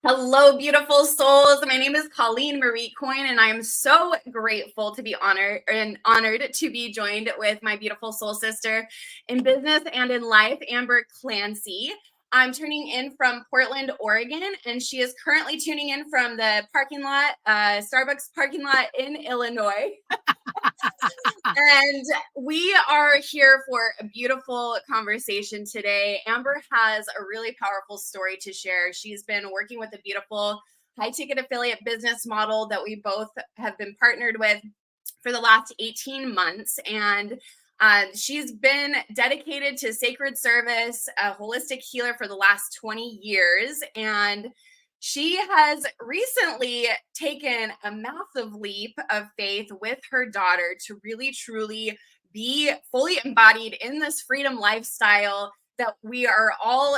Hello, beautiful souls. My name is Colleen Marie Coyne, and I am so grateful to be honored to be joined with my beautiful soul sister in business and in life, Amber Clancy. I'm tuning in from Portland, Oregon, and she is currently tuning in from the Starbucks parking lot in Illinois. And we are here for a beautiful conversation today. Amber has a really powerful story to share. She's been working with a beautiful high ticket affiliate business model that we both have been partnered with for the last 18 months. And she's been dedicated to sacred service, a holistic healer for the last 20 years. And she has recently taken a massive leap of faith with her daughter to really, truly be fully embodied in this freedom lifestyle that we are all,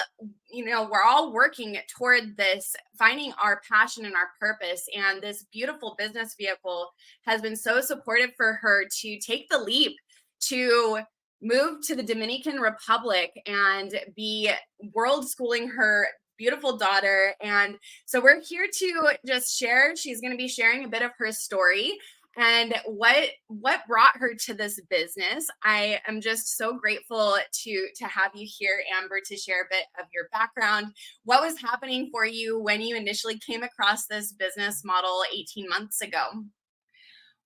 we're all working toward this, finding our passion and our purpose. And this beautiful business vehicle has been so supportive for her to take the leap to move to the Dominican Republic and be world schooling her beautiful daughter. And so we're here to just share. She's going to be sharing a bit of her story and what brought her to this business. I am just so grateful to have you here, Amber, to share a bit of your background. What was happening for you when you initially came across this business model 18 months ago?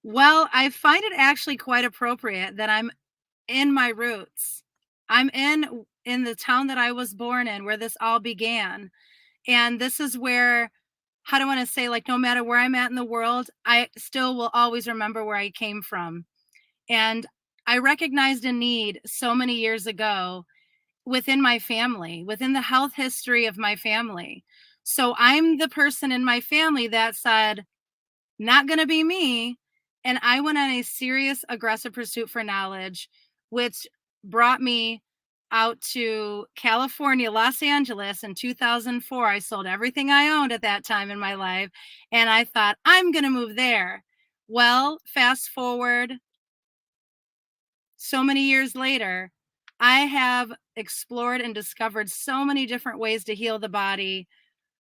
Well, I find it actually quite appropriate that I'm in my roots. I'm in the town that I was born in, where this all began. And this is where, how do I want to say, like, no matter where I'm at in the world, I still will always remember where I came from. And I recognized a need so many years ago within my family, within the health history of my family. So I'm the person in my family that said, not going to be me. And I went on a serious, aggressive pursuit for knowledge, which brought me out to California, Los Angeles in 2004. I sold everything I owned at that time in my life. And I thought, I'm going to move there. Well, fast forward so many years later, I have explored and discovered so many different ways to heal the body.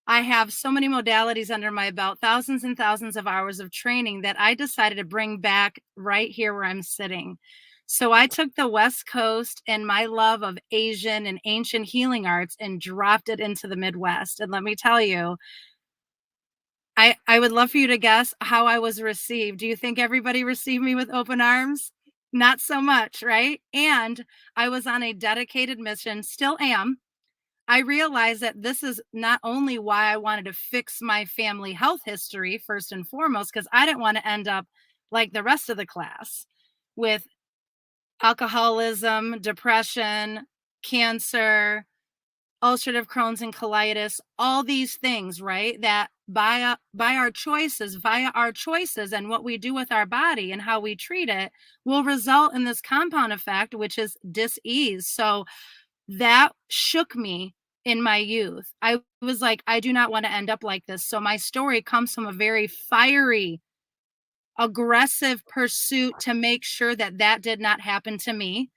I have so many modalities under my belt, thousands and thousands of hours of training that I decided to bring back right here where I'm sitting. So I took the West Coast and my love of Asian and ancient healing arts and dropped it into the Midwest. And let me tell you, I would love for you to guess how I was received. Do you think everybody received me with open arms? Not so much, right? And I was on a dedicated mission, still am. I realized that this is not only why I wanted to fix my family health history, first and foremost, because I didn't want to end up like the rest of the class with alcoholism, depression, cancer, ulcerative Crohn's and colitis, all these things, right? That by our choices, via our choices and what we do with our body and how we treat it will result in this compound effect, which is dis-ease. So that shook me in my youth. I was like, I do not want to end up like this. So my story comes from a very fiery, aggressive pursuit to make sure that that did not happen to me,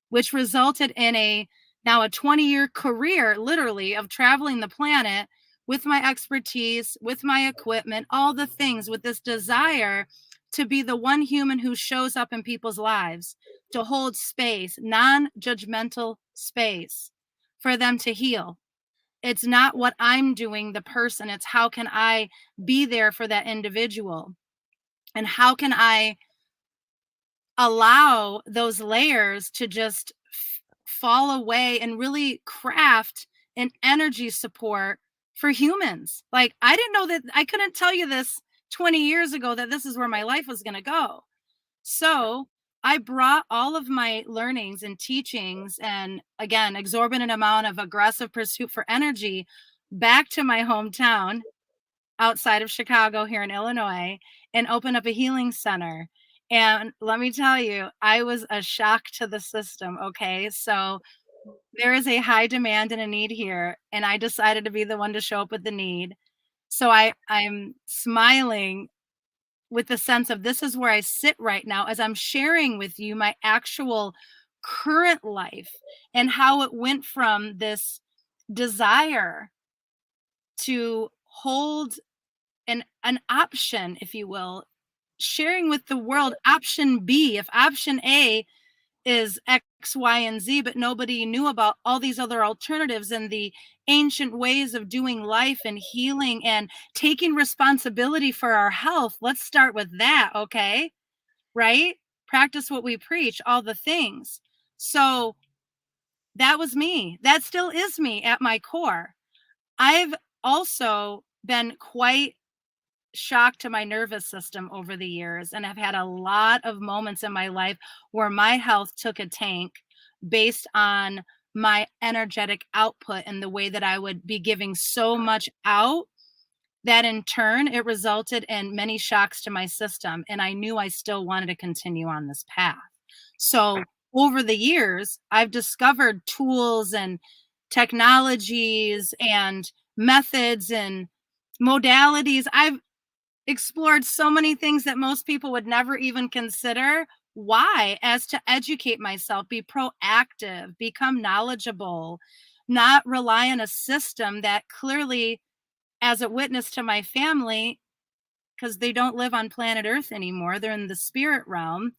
which resulted in now a 20-year career, literally, of traveling the planet with my expertise, with my equipment, all the things, with this desire to be the one human who shows up in people's lives, to hold space, non-judgmental space for them to heal. It's not what I'm doing, the person, it's how can I be there for that individual? And how can I allow those layers to just fall away and really craft an energy support for humans? Like, I didn't know that. I couldn't tell you this 20 years ago that this is where my life was going to go. So I brought all of my learnings and teachings and, again, exorbitant amount of aggressive pursuit for energy back to my hometown outside of Chicago here in Illinois and opened up a healing center. And let me tell you, I was a shock to the system. Okay. So there is a high demand and a need here. And I decided to be the one to show up with the need. So I'm smiling with the sense of this is where I sit right now as I'm sharing with you my actual current life and how it went from this desire to hold an option, if you will, sharing with the world option B. If option A is X, Y, and Z, but nobody knew about all these other alternatives and the ancient ways of doing life and healing and taking responsibility for our health. Let's start with that, okay? Right? Practice what we preach, all the things. So that was me. That still is me at my core. I've also been quite shock to my nervous system over the years, and I've had a lot of moments in my life where my health took a tank based on my energetic output and the way that I would be giving so much out that in turn it resulted in many shocks to my system, and I knew I still wanted to continue on this path. So over the years I've discovered tools and technologies and methods and modalities. I've explored so many things that most people would never even consider. Why? As to educate myself, be proactive, become knowledgeable, not rely on a system that clearly, as a witness to my family, because they don't live on planet Earth anymore, they're in the spirit realm.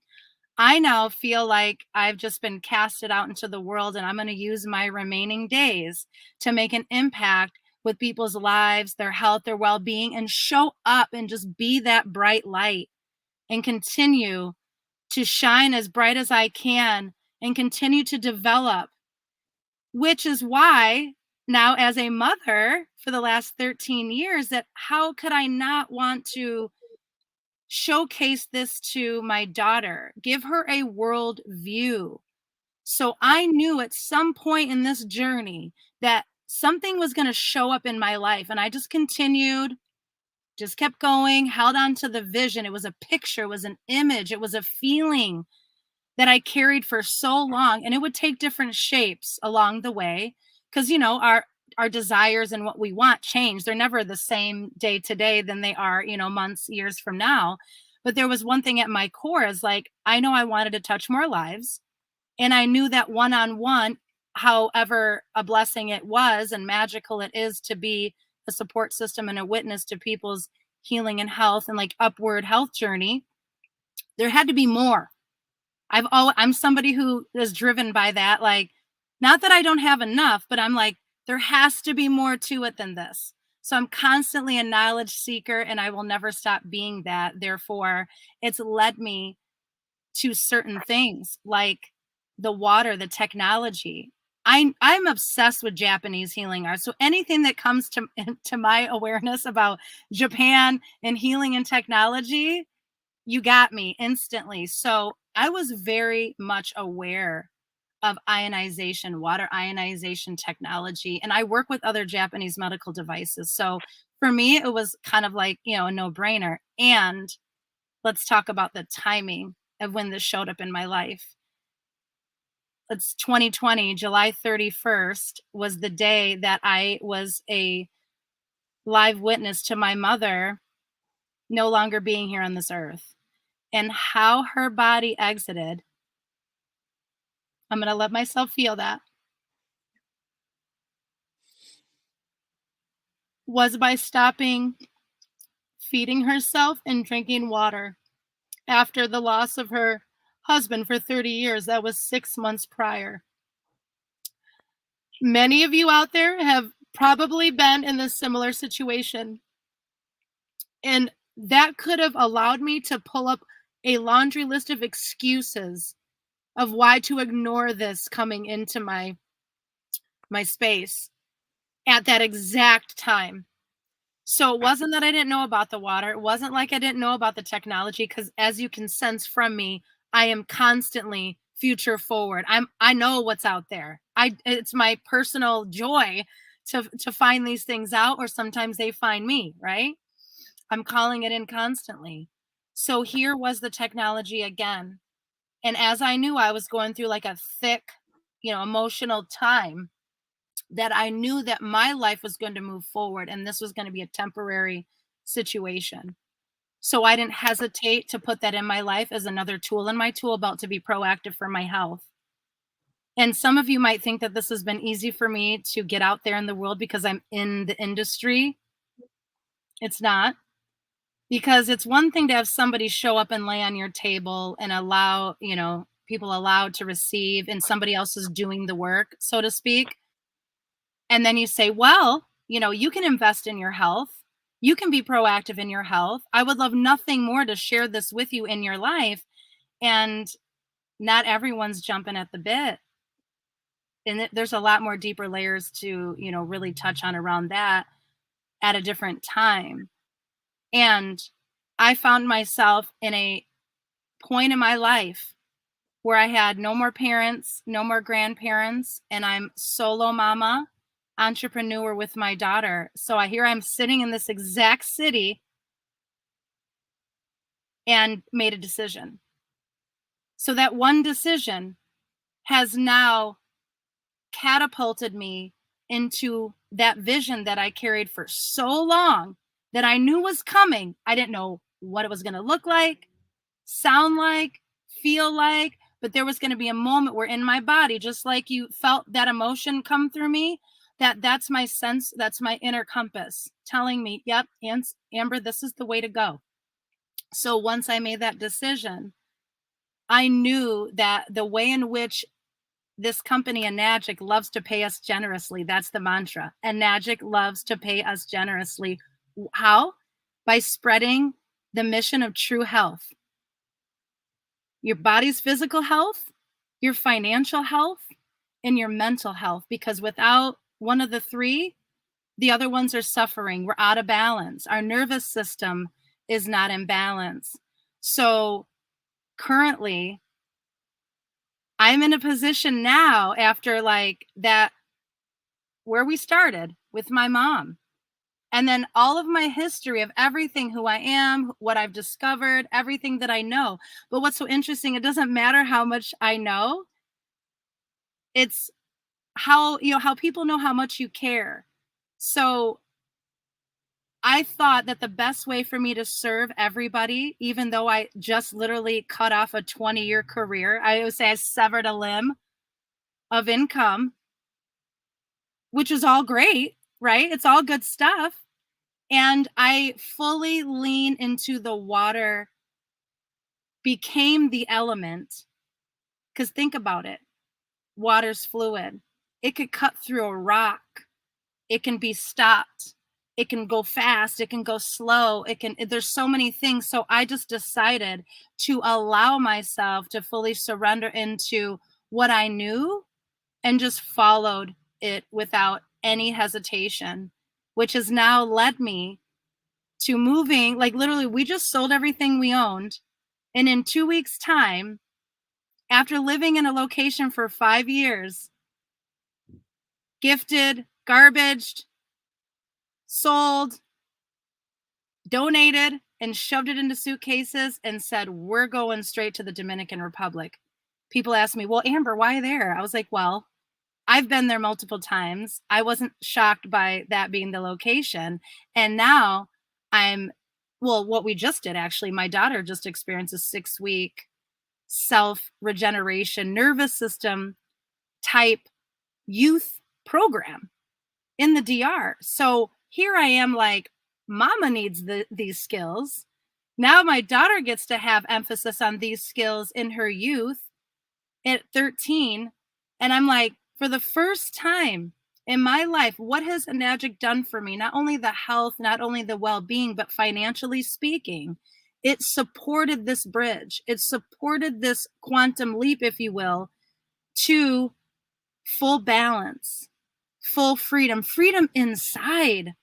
I now feel like I've just been casted out into the world, and I'm going to use my remaining days to make an impact with people's lives, their health, their well-being, and show up and just be that bright light and continue to shine as bright as I can and continue to develop, which is why now as a mother for the last 13 years, that how could I not want to showcase this to my daughter, give her a world view. So I knew at some point in this journey that something was going to show up in my life. And I just continued, just kept going, held on to the vision. It was a picture, it was an image, it was a feeling that I carried for so long. And it would take different shapes along the way. Because, you know, our desires and what we want change. They're never the same day to day than they are, you know, months, years from now. But there was one thing at my core is like, I know I wanted to touch more lives. And I knew that one-on-one, however a blessing it was and magical it is to be a support system and a witness to people's healing and health and like upward health journey, there had to be more. I'm somebody who is driven by that. Like, not that I don't have enough, but I'm like, there has to be more to it than this. So I'm constantly a knowledge seeker and I will never stop being that. Therefore, it's led me to certain things like the water, the technology. I'm obsessed with Japanese healing art. So anything that comes to my awareness about Japan and healing and technology, you got me instantly. So I was very much aware of ionization, water ionization technology, and I work with other Japanese medical devices. So for me, it was kind of like, you know, a no-brainer. And let's talk about the timing of when this showed up in my life. It's 2020, July 31st was the day that I was a live witness to my mother no longer being here on this earth. And how her body exited, I'm going to let myself feel that, was by stopping feeding herself and drinking water after the loss of her husband for 30 years. That was 6 months prior. Many of you out there have probably been in this similar situation. And that could have allowed me to pull up a laundry list of excuses of why to ignore this coming into my space at that exact time. So it wasn't that I didn't know about the water. It wasn't like I didn't know about the technology, because as you can sense from me, I am constantly future forward. I know what's out there. It's my personal joy to find these things out, or sometimes they find me, right? I'm calling it in constantly. So here was the technology again. And as I knew I was going through like a thick, you know, emotional time, that I knew that my life was going to move forward and this was going to be a temporary situation. So I didn't hesitate to put that in my life as another tool in my tool belt to be proactive for my health. And some of you might think that this has been easy for me to get out there in the world because I'm in the industry. It's not. Because it's one thing to have somebody show up and lay on your table and allow, people allowed to receive and somebody else is doing the work, so to speak. And then you say, well, you can invest in your health. You can be proactive in your health. I would love nothing more to share this with you in your life. And not everyone's jumping at the bit. And there's a lot more deeper layers to, really touch on around that at a different time. And I found myself in a point in my life where I had no more parents, no more grandparents, and I'm solo mama, entrepreneur with my daughter. So I'm sitting in this exact city and made a decision. So that one decision has now catapulted me into that vision that I carried for so long that I knew was coming. I didn't know what it was going to look like, sound like, feel like, but there was going to be a moment where in my body, just like you felt that emotion come through me, that's my sense, that's my inner compass telling me, yep, Amber, this is the way to go. So once I made that decision, I knew that the way in which this company, Enagic, loves to pay us generously. That's the mantra. Enagic loves to pay us generously. How? By spreading the mission of true health. Your body's physical health, your financial health, and your mental health. Because without one of the three, the other ones are suffering. We're out of balance. Our nervous system is not in balance. So currently, I'm in a position now after that, where we started with my mom. And then all of my history of everything, who I am, what I've discovered, everything that I know. But what's so interesting, it doesn't matter how much I know. It's how people know how much you care. So I thought that the best way for me to serve everybody, even though I just literally cut off a 20-year career, I would say I severed a limb of income, which is all great, right? It's all good stuff. And I fully lean into the water, became the element. Because think about it. Water's fluid. It could cut through a rock. It can be stopped. It can go fast. It can go slow. There's so many things. So I just decided to allow myself to fully surrender into what I knew and just followed it without any hesitation, which has now led me to moving. Literally, we just sold everything we owned. And in 2 weeks' time, after living in a location for 5 years, gifted, garbaged, sold, donated, and shoved it into suitcases and said, we're going straight to the Dominican Republic. People ask me, well, Amber, why there? I was like, well, I've been there multiple times. I wasn't shocked by that being the location. And now what we just did, actually, my daughter just experienced a 6-week self-regeneration nervous system type youth program in the DR. So here I am, like, mama needs these skills. Now my daughter gets to have emphasis on these skills in her youth at 13. And I'm like, for the first time in my life, what has Enagic done for me? Not only the health, not only the well-being, but financially speaking, it supported this bridge. It supported this quantum leap, if you will, to full balance, full freedom inside,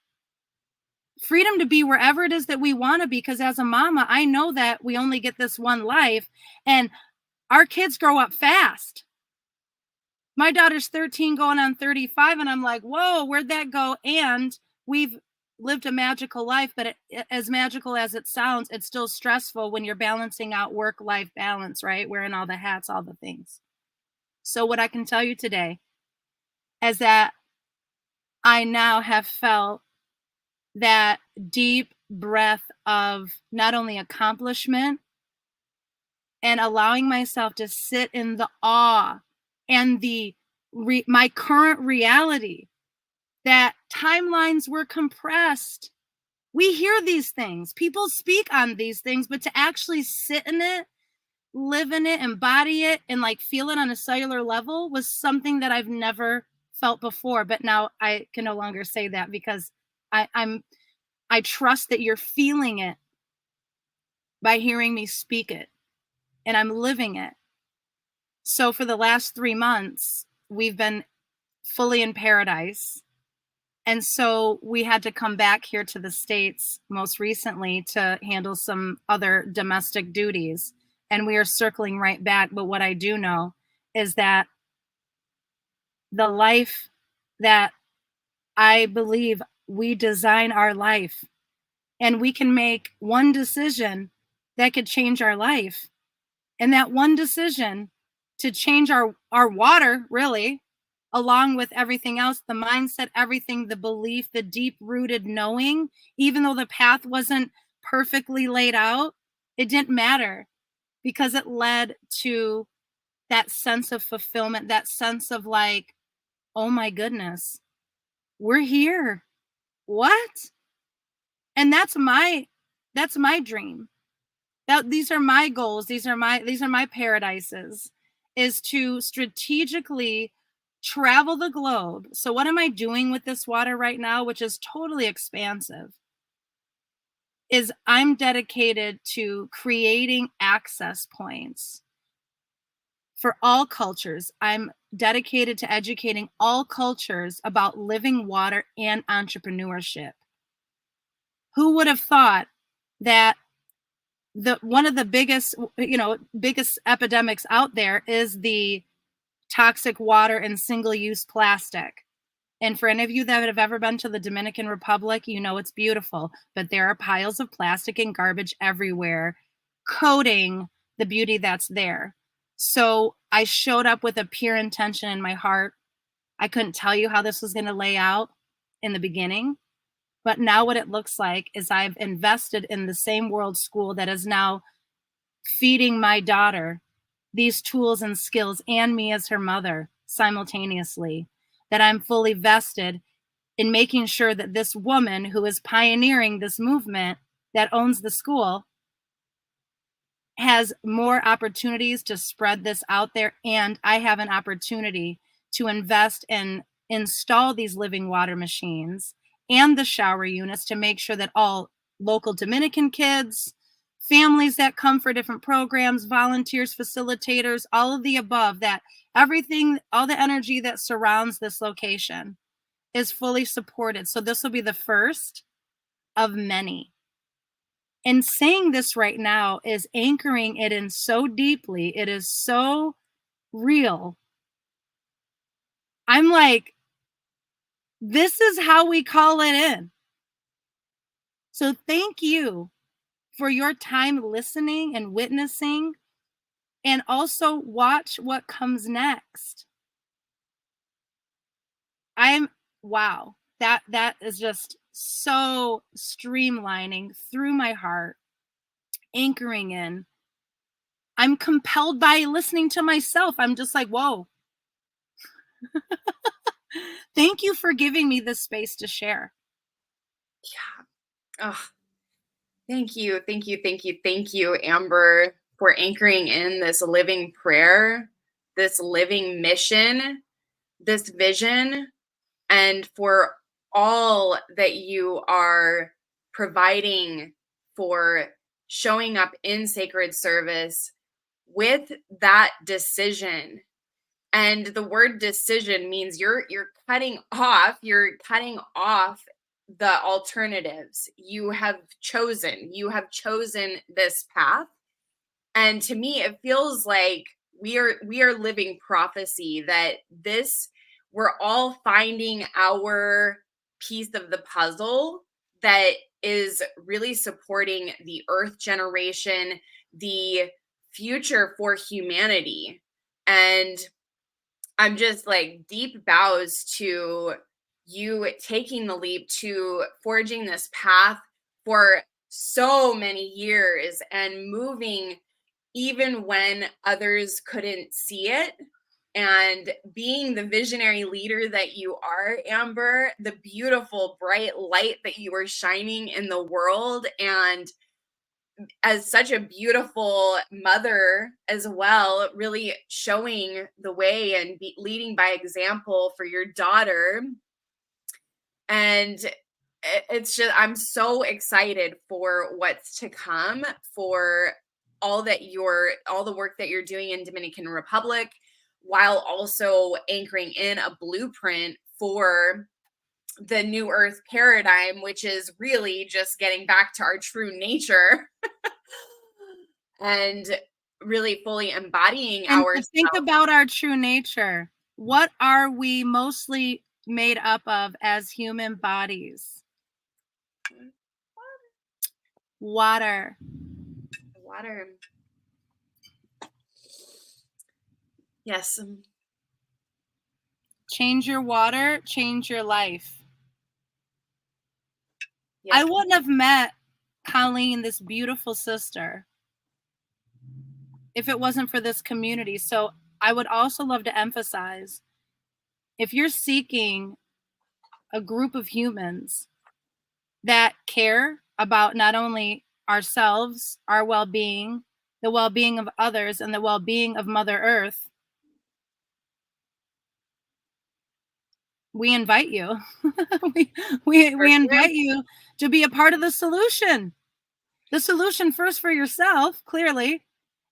freedom to be wherever it is that we want to be. Because as a mama, I know that we only get this one life and our kids grow up fast. My daughter's 13 going on 35, and I'm like, whoa, where'd that go? And we've lived a magical life, but as magical as it sounds, it's still stressful when you're balancing out work-life balance, right? Wearing all the hats, all the things. So what I can tell you today is that I now have felt that deep breath of not only accomplishment and allowing myself to sit in the awe and my current reality, that timelines were compressed. We hear these things, people speak on these things, but to actually sit in it, live in it, embody it, and like feel it on a cellular level was something that I've never felt before. But now I can no longer say that because I trust that you're feeling it by hearing me speak it, and I'm living it. So for the last 3 months, we've been fully in paradise. And so we had to come back here to the States most recently to handle some other domestic duties. And we are circling right back. But what I do know is that the life that I believe we design our life, and we can make one decision that could change our life. And that one decision to change our water, really, along with everything else, the mindset, everything, the belief, the deep rooted knowing, even though the path wasn't perfectly laid out, it didn't matter because it led to that sense of fulfillment, that sense of like, oh my goodness, we're here. What? And that's my dream. These are my goals. These are my paradises, is to strategically travel the globe. So what am I doing with this water right now, which is totally expansive, is I'm dedicated to creating access points for all cultures. I'm dedicated to educating all cultures about living water and entrepreneurship. Who would have thought that one of the biggest epidemics out there is the toxic water and single-use plastic. And for any of you that have ever been to the Dominican Republic, you know it's beautiful, but there are piles of plastic and garbage everywhere, coating the beauty that's there. So I showed up with a pure intention in my heart. I couldn't tell you how this was going to lay out in the beginning, but now what it looks like is I've invested in the same world school that is now feeding my daughter these tools and skills, and me as her mother simultaneously, that I'm fully vested in making sure that this woman who is pioneering this movement that owns the school has more opportunities to spread this out there. And I have an opportunity to invest and install these living water machines and the shower units to make sure that all local Dominican kids, families that come for different programs, volunteers, facilitators, all of the above, that everything, all the energy that surrounds this location is fully supported. So this will be the first of many. And saying this right now is anchoring it in so deeply. It is so real. I'm like, this is how we call it in. So thank you for your time listening and witnessing, and also watch what comes next. Wow, that is just so streamlining through my heart, anchoring in. I'm compelled by listening to myself. I'm just like, whoa. Thank you for giving me this space to share. Yeah. Oh, thank you. Thank you. Thank you. Thank you, Amber, for anchoring in this living prayer, this living mission, this vision, and for all that you are providing for showing up in sacred service with that decision. And the word decision means you're cutting off the alternatives. You have chosen this path. And to me, it feels like we are living prophecy that we're all finding our piece of the puzzle that is really supporting the earth generation, the future for humanity. And I'm just like deep bows to you taking the leap to forging this path for so many years and moving even when others couldn't see it. and being the visionary leader that you are, Amber, the beautiful bright light that you are shining in the world, and as such a beautiful mother as well, really showing the way and leading by example for your daughter. And it's just, I'm so excited for what's to come, for all the work that you're doing in Dominican Republic, while also anchoring in a blueprint for the new earth paradigm, which is really just getting back to our true nature and really fully embodying And to ourselves. think about our true nature, what are we mostly made up of as human bodies? Water. Water. Yes. Change your water, change your life. Yep. I wouldn't have met Colleen, this beautiful sister, if it wasn't for this community. So I would also love to emphasize, if you're seeking a group of humans that care about not only ourselves, our well-being, the well-being of others, and the well-being of Mother Earth, we invite you. we invite you to be a part of the solution. The solution first for yourself, clearly,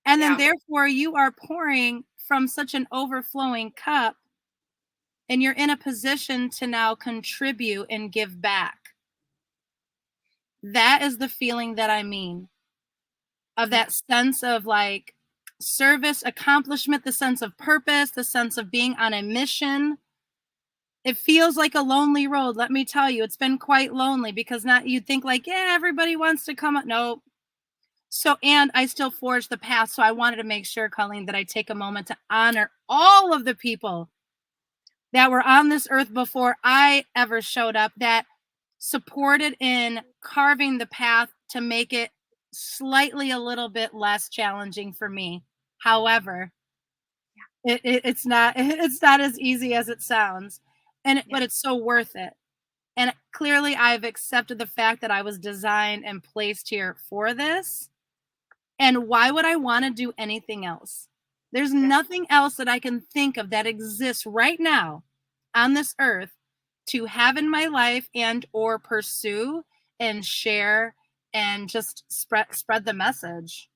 and then therefore you are pouring from such an overflowing cup, and you're in a position to now contribute and give back. That is the feeling that I mean, of that sense of like service, accomplishment, the sense of purpose, the sense of being on a mission. It feels like a lonely road. Let me tell you, it's been quite lonely, because not, you'd think like, yeah, everybody wants to come up. No. So, and I still forge the path. So I wanted to make sure, Colleen, that I take a moment to honor all of the people that were on this earth before I ever showed up, that supported in carving the path to make it slightly a little bit less challenging for me. However, it's not as easy as it sounds, but it's so worth it. And clearly I've accepted the fact that I was designed and placed here for this. And why would I want to do anything else? There's nothing else that I can think of that exists right now on this earth to have in my life and or pursue and share and just spread the message.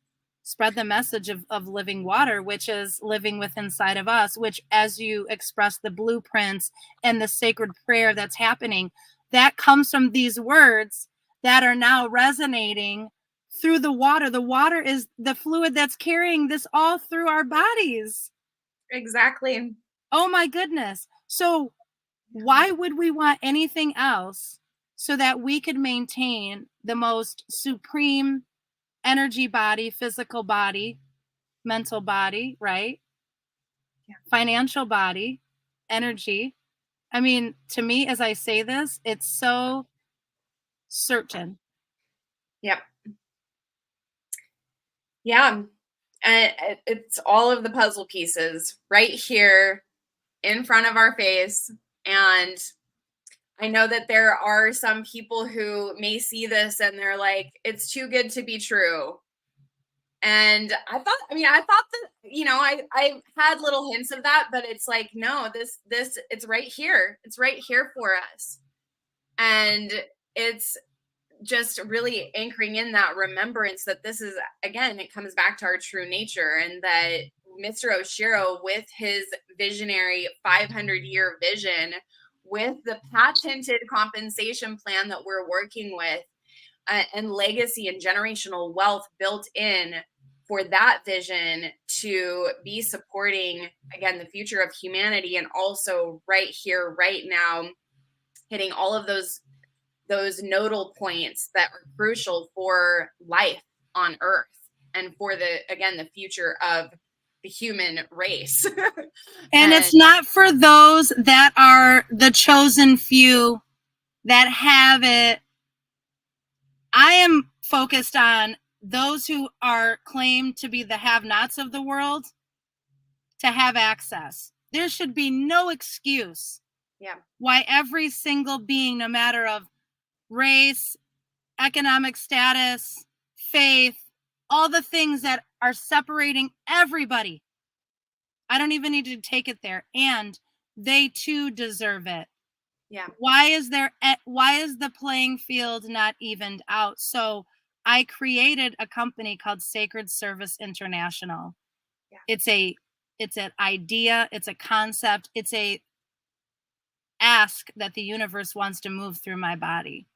Spread the message of living water, which is living within inside of us, which, as you express the blueprints and the sacred prayer that's happening, that comes from these words that are now resonating through the water. The water is the fluid that's carrying this all through our bodies. Exactly. Oh my goodness. So why would we want anything else so that we could maintain the most supreme energy body, physical body, mental body, right? Financial body, energy. I mean, to me, as I say this, it's so certain. Yep. Yeah. And it's all of the puzzle pieces right here in front of our face. And I know that there are some people who may see this and they're like, it's too good to be true. And I thought that, I had little hints of that, but it's like, no, this, it's right here. It's right here for us. And it's just really anchoring in that remembrance that this is, again, it comes back to our true nature, and that Mr. Oshiro, with his visionary 500-year vision, with the patented compensation plan that we're working with, and legacy and generational wealth built in for that vision to be supporting, again, the future of humanity, and also right here, right now, hitting all of those nodal points that are crucial for life on Earth and for the future of the human race. And it's not for those that are the chosen few that have it. I am focused on those who are claimed to be the have-nots of the world to have access. There should be no excuse Yeah. why every single being, no matter of race, economic status, faith, all the things that are separating everybody, I don't even need to take it there. And they too deserve it. Yeah. Why is the playing field not evened out? So I created a company called Sacred Service International. Yeah. It's an idea, it's a concept, it's a ask that the universe wants to move through my body.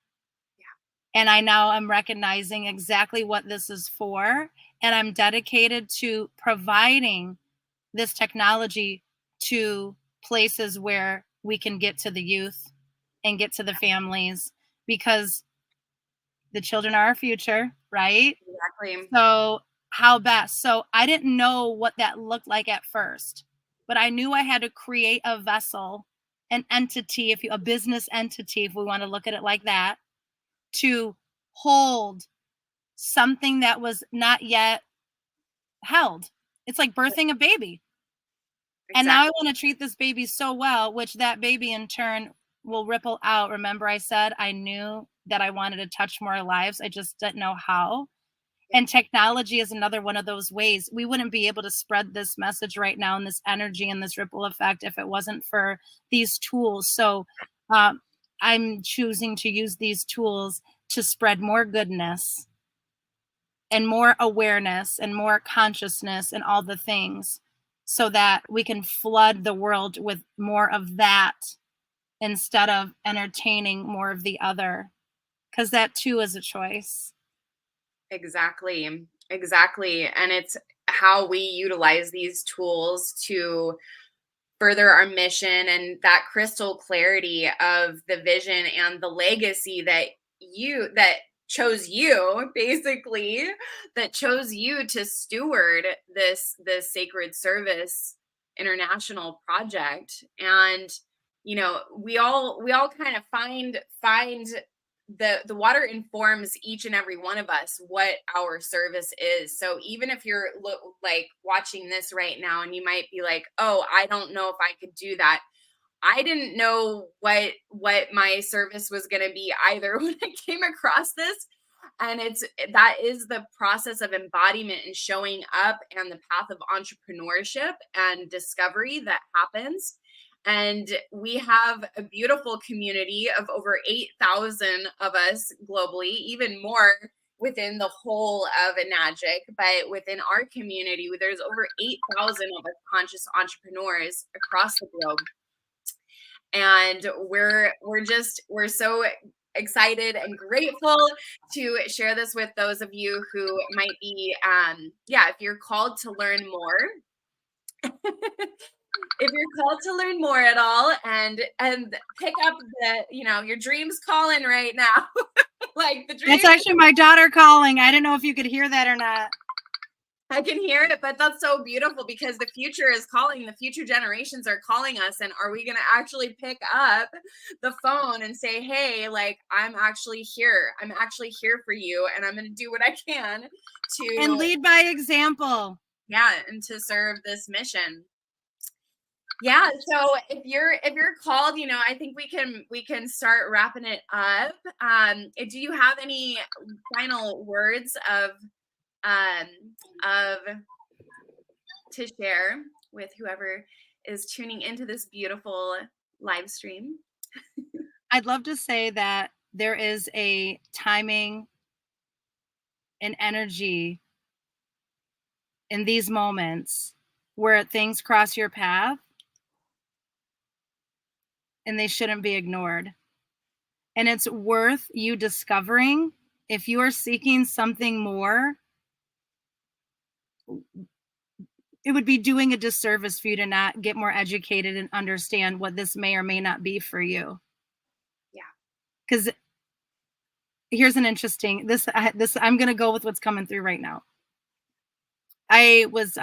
And I now am recognizing exactly what this is for. And I'm dedicated to providing this technology to places where we can get to the youth and get to the families, because the children are our future, right? Exactly. So how best? So I didn't know what that looked like at first, but I knew I had to create a vessel, an entity, a business entity, if we want to look at it like that, to hold something that was not yet held. It's like birthing a baby. Exactly. And now I want to treat this baby so well, which that baby in turn will ripple out. Remember, I said I knew that I wanted to touch more lives. I just didn't know how. And technology is another one of those ways. We wouldn't be able to spread this message right now and this energy and this ripple effect if it wasn't for these tools. So I'm choosing to use these tools to spread more goodness and more awareness and more consciousness and all the things, so that we can flood the world with more of that instead of entertaining more of the other, because that too is a choice. Exactly. And it's how we utilize these tools to further our mission, and that crystal clarity of the vision and the legacy that chose you, basically, that chose you to steward this Sacred Service International project. And we all kind of find the water informs each and every one of us what our service is. So even if you're like watching this right now and you might be like, oh, I don't know if I could do that, I didn't know what my service was going to be either when I came across this. And that is the process of embodiment and showing up, and the path of entrepreneurship and discovery that happens. And we have a beautiful community of over 8,000 of us globally, even more within the whole of Enagic. But within our community, there's over 8,000 of us conscious entrepreneurs across the globe. And we're so excited and grateful to share this with those of you who might be if you're called to learn more. If you're called to learn more at all, and pick up your dreams calling right now. Like the dreams. That's actually my daughter calling. I don't know if you could hear that or not. I can hear it, but that's so beautiful, because the future is calling. The future generations are calling us. And are we going to actually pick up the phone and say, hey, like, I'm actually here. I'm actually here for you. And I'm going to do what I can to. And lead by example. Yeah. And to serve this mission. Yeah. So if you're called, I think we can start wrapping it up. Do you have any final words to share with whoever is tuning into this beautiful live stream? I'd love to say that there is a timing and energy in these moments where things cross your path, and they shouldn't be ignored. And it's worth you discovering. If you are seeking something more, it would be doing a disservice for you to not get more educated and understand what this may or may not be for you. Yeah. Because here's an interesting, I'm going to go with what's coming through right now. I was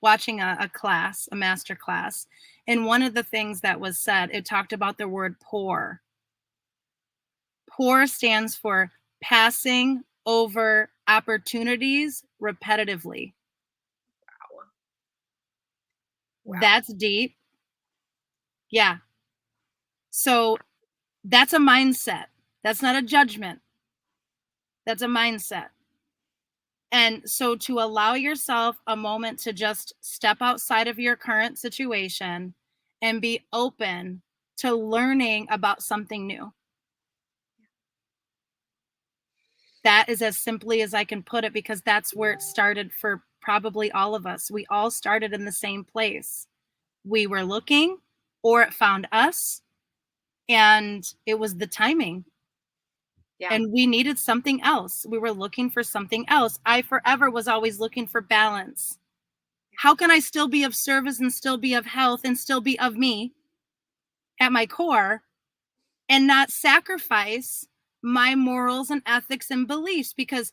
watching a class, a master class, and one of the things that was said, it talked about the word pour. Pour stands for passing over opportunities repetitively. Wow. That's deep. Yeah. So that's a mindset. That's not a judgment. That's a mindset. And so to allow yourself a moment to just step outside of your current situation and be open to learning about something new. That is as simply as I can put it, because that's where it started for probably all of us. We all started in the same place. We were looking, or it found us, and it was the timing. Yeah. And we needed something else. We were looking for something else. I forever was always looking for balance. How can I still be of service and still be of health and still be of me at my core and not sacrifice my morals and ethics and beliefs? Because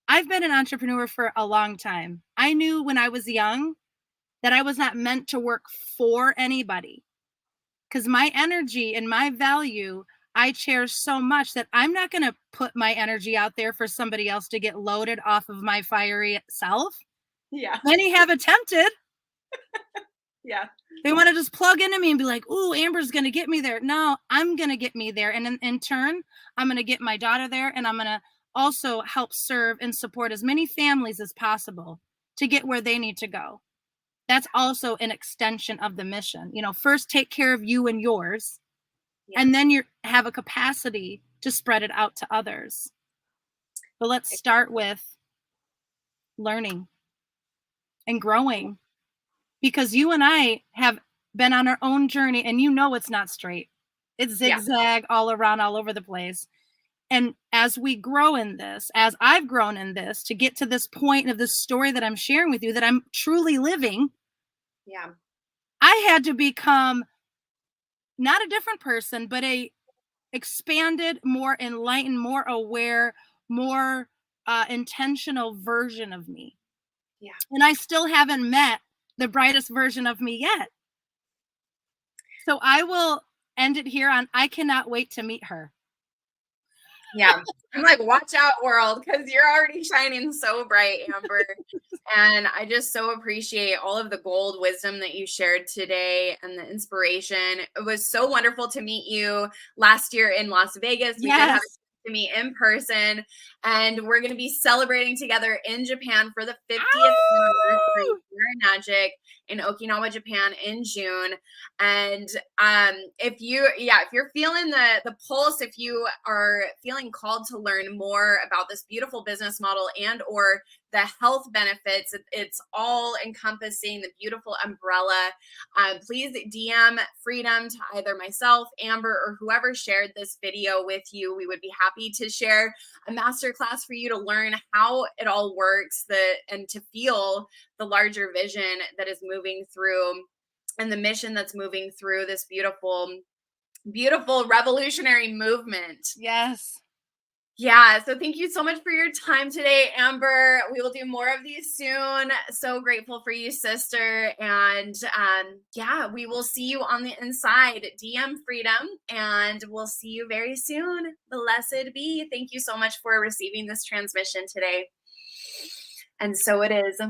I've been an entrepreneur for a long time. I knew when I was young that I was not meant to work for anybody, because my energy and my value I cherish so much that I'm not going to put my energy out there for somebody else to get loaded off of my fiery self. Yeah. Many have attempted. Yeah. They want to just plug into me and be like, ooh, Amber's going to get me there. No, I'm going to get me there. And in turn, I'm going to get my daughter there, and I'm going to also help serve and support as many families as possible to get where they need to go. That's also an extension of the mission. You know, first take care of you and yours, and then you have a capacity to spread it out to others. But let's start with learning and growing, because you and I have been on our own journey, and you know it's not straight. It's zigzag all around, all over the place. And as we grow in this, as I've grown in this, to get to this point of this story that I'm sharing with you, that I'm truly living, I had to become not a different person, but a expanded, more enlightened, more aware, more intentional version of me. Yeah. And I still haven't met the brightest version of me yet. So I will end it here on, I cannot wait to meet her. Yeah. I'm like, watch out, world, because you're already shining so bright, Amber. And I just so appreciate all of the gold wisdom that you shared today and the inspiration. It was so wonderful to meet you last year in Las Vegas. We did have to meet in person, and we're going to be celebrating together in Japan for the 50th anniversary of Magic in Okinawa, Japan in June. And if you're feeling the pulse, if you are feeling called to learn more about this beautiful business model and or the health benefits, it's all encompassing, the beautiful umbrella, please DM Freedom to either myself, Amber, or whoever shared this video with you. We would be happy to share a masterclass for you to learn how it all works, and to feel the larger vision that is moving through, and the mission that's moving through this beautiful, beautiful revolutionary movement. Yes. Yeah. So thank you so much for your time today, Amber. We will do more of these soon. So grateful for you, sister. And we will see you on the inside. DM Freedom, and we'll see you very soon. Blessed be. Thank you so much for receiving this transmission today. And so it is.